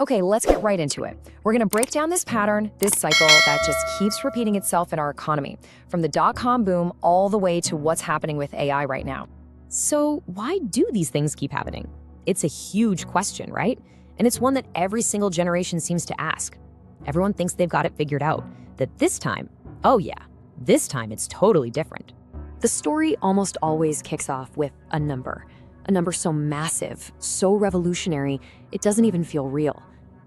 Okay, let's get right into it. We're going to break down this pattern, this cycle that just keeps repeating itself in our economy, from the dot-com boom all the way to what's happening with AI right now. So why do these things keep happening? It's a huge question, right? And it's one that every single generation seems to ask. Everyone thinks they've got it figured out, that this time, oh yeah, this time it's totally different. The story almost always kicks off with a number so massive, so revolutionary, it doesn't even feel real.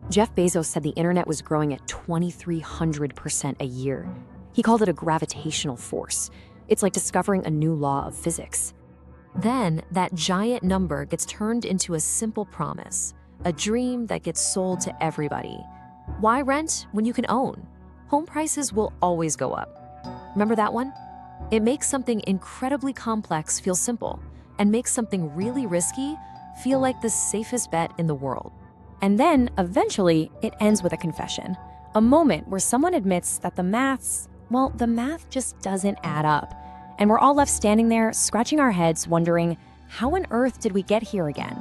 Jeff Bezos said the internet was growing at 2,300% a year. He called it a gravitational force. It's like discovering a new law of physics. Then that giant number gets turned into a simple promise, a dream that gets sold to everybody. Why rent when you can own? Home prices will always go up. Remember that one? It makes something incredibly complex feel simple, and makes something really risky feel like the safest bet in the world. And then, eventually, it ends with a confession. A moment where someone admits that the math just doesn't add up. And we're all left standing there, scratching our heads, wondering, how on earth did we get here again?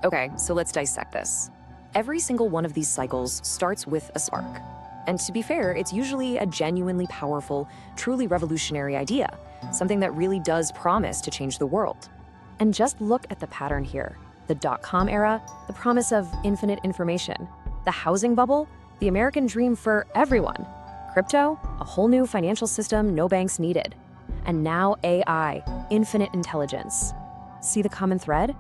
Okay, so let's dissect this. Every single one of these cycles starts with a spark. And to be fair, it's usually a genuinely powerful, truly revolutionary idea, something that really does promise to change the world. And just look at the pattern here. The dot-com era, the promise of infinite information. The housing bubble, the American dream for everyone. Crypto, a whole new financial system, no banks needed. And now AI, infinite intelligence. See the common thread?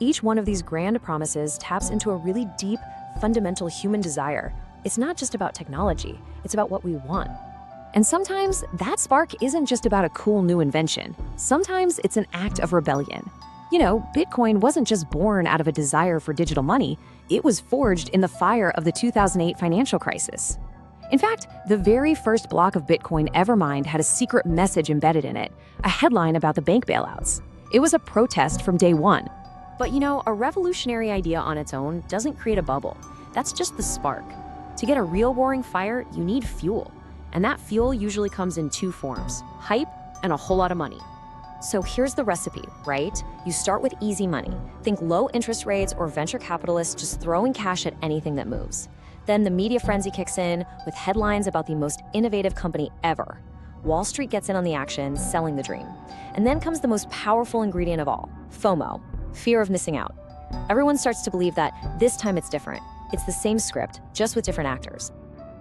Each one of these grand promises taps into a really deep, fundamental human desire. It's not just about technology, it's about what we want. And sometimes that spark isn't just about a cool new invention. Sometimes it's an act of rebellion. You know, Bitcoin wasn't just born out of a desire for digital money, it was forged in the fire of the 2008 financial crisis. In fact, the very first block of Bitcoin ever mined had a secret message embedded in it, a headline about the bank bailouts. It was a protest from day one. But you know, a revolutionary idea on its own doesn't create a bubble. That's just the spark. To get a real roaring fire, you need fuel. And that fuel usually comes in two forms, hype and a whole lot of money. So here's the recipe, right? You start with easy money. Think low interest rates or venture capitalists just throwing cash at anything that moves. Then the media frenzy kicks in with headlines about the most innovative company ever. Wall Street gets in on the action, selling the dream. And then comes the most powerful ingredient of all, FOMO, fear of missing out. Everyone starts to believe that this time it's different. It's the same script, just with different actors.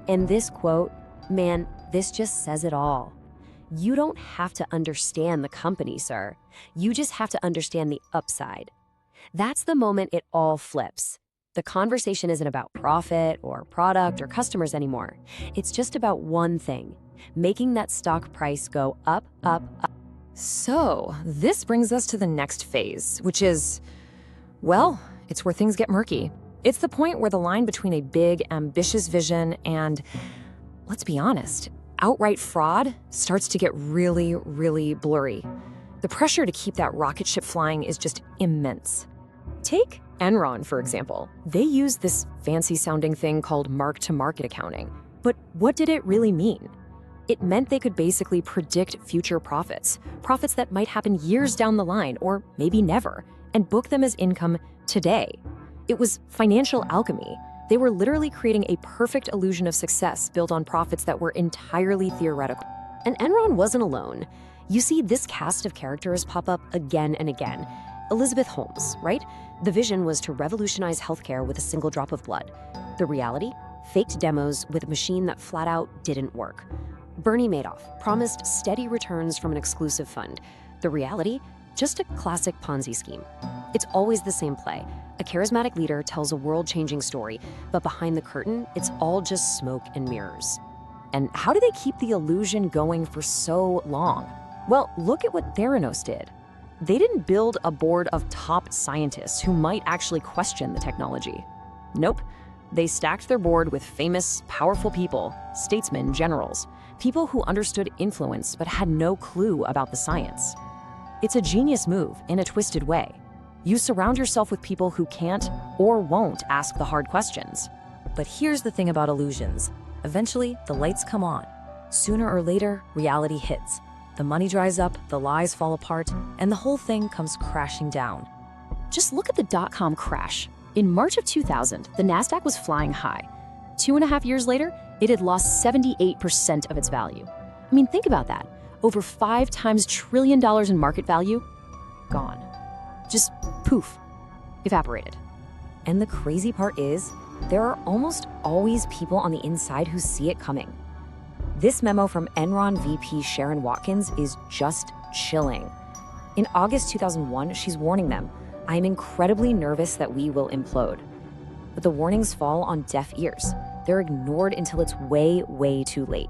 And this quote, man, this just says it all. You don't have to understand the company, sir. You just have to understand the upside. That's the moment it all flips. The conversation isn't about profit or product or customers anymore. It's just about one thing, making that stock price go up, up, up. So this brings us to the next phase, which is, well, it's where things get murky. It's the point where the line between a big, ambitious vision and, let's be honest, outright fraud starts to get really, really blurry. The pressure to keep that rocket ship flying is just immense. Take Enron, for example. They used this fancy-sounding thing called mark-to-market accounting. But what did it really mean? It meant they could basically predict future profits that might happen years down the line, or maybe never, and book them as income today. It was financial alchemy. They were literally creating a perfect illusion of success built on profits that were entirely theoretical. And Enron wasn't alone. You see this cast of characters pop up again and again. Elizabeth Holmes, right? The vision was to revolutionize healthcare with a single drop of blood. The reality? Faked demos with a machine that flat out didn't work. Bernie Madoff promised steady returns from an exclusive fund. The reality? Just a classic Ponzi scheme. It's always the same play. A charismatic leader tells a world-changing story, but behind the curtain, it's all just smoke and mirrors. And how do they keep the illusion going for so long? Well, look at what Theranos did. They didn't build a board of top scientists who might actually question the technology. Nope. They stacked their board with famous, powerful people, statesmen, generals, people who understood influence but had no clue about the science. It's a genius move in a twisted way. You surround yourself with people who can't or won't ask the hard questions. But here's the thing about illusions. Eventually, the lights come on. Sooner or later, reality hits. The money dries up, the lies fall apart, and the whole thing comes crashing down. Just look at the dot-com crash. In March of 2000, the NASDAQ was flying high. 2.5 years later, it had lost 78% of its value. I mean, think about that. Over 5 times $1 trillion in market value, gone. Just poof, evaporated. And the crazy part is, there are almost always people on the inside who see it coming. This memo from Enron VP Sharon Watkins is just chilling. In August 2001, she's warning them, "I'm incredibly nervous that we will implode." But the warnings fall on deaf ears. They're ignored until it's way, way too late.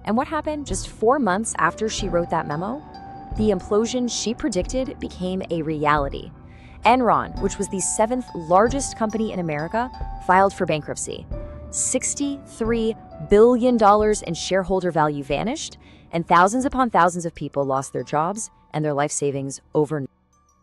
And what happened just 4 months after she wrote that memo? The implosion she predicted became a reality. Enron, which was the 7th largest company in America, filed for bankruptcy. $63 billion in shareholder value vanished, and thousands upon thousands of people lost their jobs and their life savings overnight.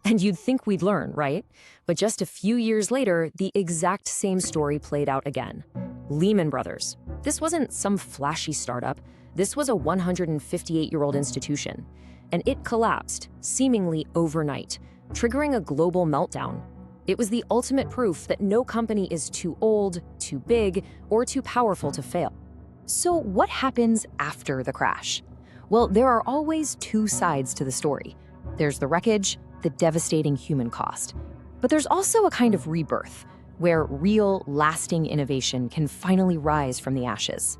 And you'd think we'd learn, right? But just a few years later, the exact same story played out again. Lehman Brothers. This wasn't some flashy startup. This was a 158-year-old institution. And it collapsed, seemingly overnight, triggering a global meltdown. It was the ultimate proof that no company is too old, too big, or too powerful to fail. So what happens after the crash? Well, there are always 2 sides to the story. There's the wreckage, the devastating human cost. But there's also a kind of rebirth, where real, lasting innovation can finally rise from the ashes.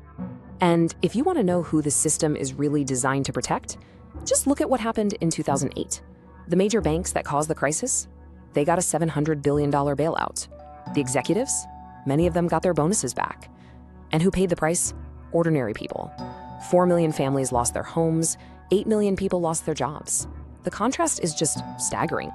And if you want to know who the system is really designed to protect, just look at what happened in 2008. The major banks that caused the crisis, they got a $700 billion bailout. The executives, many of them got their bonuses back. And who paid the price? Ordinary people. 4 million families lost their homes, 8 million people lost their jobs. The contrast is just staggering.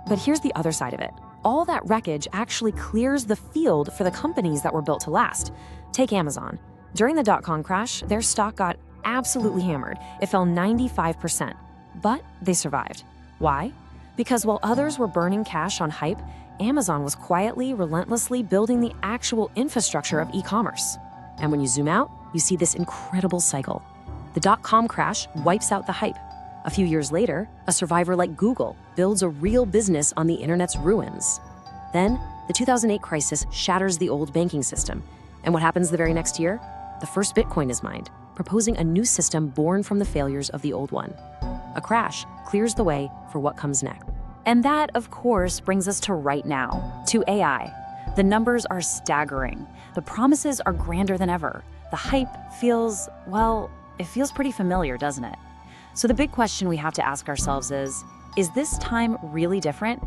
But here's the other side of it. All that wreckage actually clears the field for the companies that were built to last. Take Amazon. During the dot-com crash, their stock got absolutely hammered. It fell 95%. But they survived. Why? Because while others were burning cash on hype, Amazon was quietly, relentlessly building the actual infrastructure of e-commerce. And when you zoom out, you see this incredible cycle. The dot-com crash wipes out the hype. A few years later, a survivor like Google builds a real business on the internet's ruins. Then, the 2008 crisis shatters the old banking system. And what happens the very next year? The first Bitcoin is mined, proposing a new system born from the failures of the old one. A crash clears the way for what comes next. And that, of course, brings us to right now, to AI. The numbers are staggering. The promises are grander than ever. The hype feels, well, it feels pretty familiar, doesn't it? So the big question we have to ask ourselves is this time really different?